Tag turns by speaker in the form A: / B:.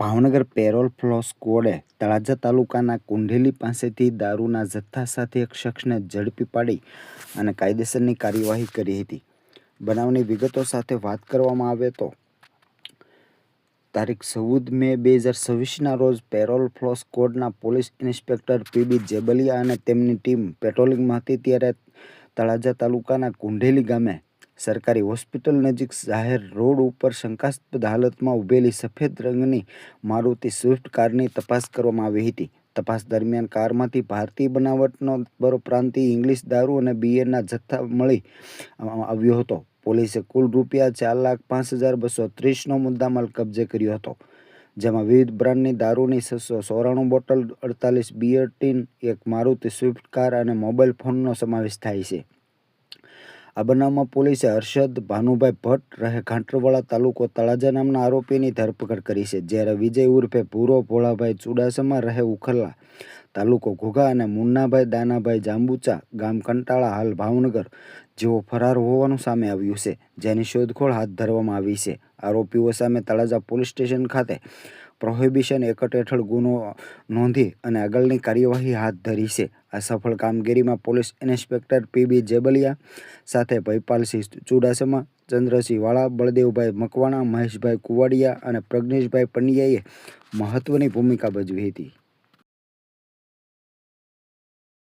A: Bhavnagar parole flow સ્ક્વોડે Talaja તાલુકાના કુંઢેલી પાસેથી દારૂના જથ્થા સાથે એક શખ્સને ઝડપી પાડી અને કાયદેસરની કાર્યવાહી કરી હતી. બનાવની વિગતો સાથે વાત કરવામાં આવે તો તારીખ 14 મે 2026ના રોજ પેરોલ ફ્લો સ્ક્વોડના પોલીસ ઇન્સ્પેક્ટર પીબી જેબલિયા અને તેમની ટીમ પેટ્રોલિંગમાં હતી ત્યારે તળાજા તાલુકાના કુંઢેલી ગામે સરકારી હોસ્પિટલ નજીક જાહેર રોડ ઉપર શંકાસ્પદ હાલતમાં ઊભેલી સફેદ રંગની મારુતિ સ્વિફ્ટ કારની તપાસ કરવામાં આવી હતી. તપાસ દરમિયાન કારમાંથી ભારતીય બનાવટનો પરપ્રાંતીય ઇંગ્લિશ દારૂ અને બિયરના જથ્થા મળી આવ્યો હતો. પોલીસે કુલ ₹4,05,230નો મુદ્દામાલ કબજે કર્યો હતો, જેમાં વિવિધ બ્રાન્ડની દારૂની 694 બોટલ, 48 બિયર ટીન, એક મારુતિ સ્વિફ્ટ કાર અને મોબાઈલ ફોનનો સમાવેશ થાય છે. આ બનાવમાં પોલીસે હર્ષદ ભાનુભાઈ ભટ્ટ રહે ઘાંટરવાડા તાલુકો તળાજા નામના આરોપીની ધરપકડ કરી છે, જ્યારે વિજય ઉર્ફે ભૂરો ભોળાભાઈ ચુડાસમા રહે ઉખરલા તાલુકો ઘોઘા અને મુન્નાભાઈ દાનાભાઈ જાંબુચા ગામ કંટાળા હાલ ભાવનગર જેઓ ફરાર હોવાનું સામે આવ્યું છે, જેની શોધખોળ હાથ ધરવામાં આવી છે. આરોપીઓ સામે તળાજા પોલીસ સ્ટેશન ખાતે પ્રોહિબિશન એક્ટ હેઠળ ગુનો નોંધી અને આગળની કાર્યવાહી હાથ ધરી છે. આ સફળ કામગીરીમાં પોલીસ ઇન્સ્પેક્ટર પીબી જેબલિયા સાથે ભયપાલસિંહ ચુડાસમા, ચંદ્રસિંહ વાળા, બળદેવભાઈ મકવાણા, મહેશભાઈ કુવાડિયા અને પ્રજ્ઞેશભાઈ પંડ્યાએ મહત્વની ભૂમિકા ભજવી હતી.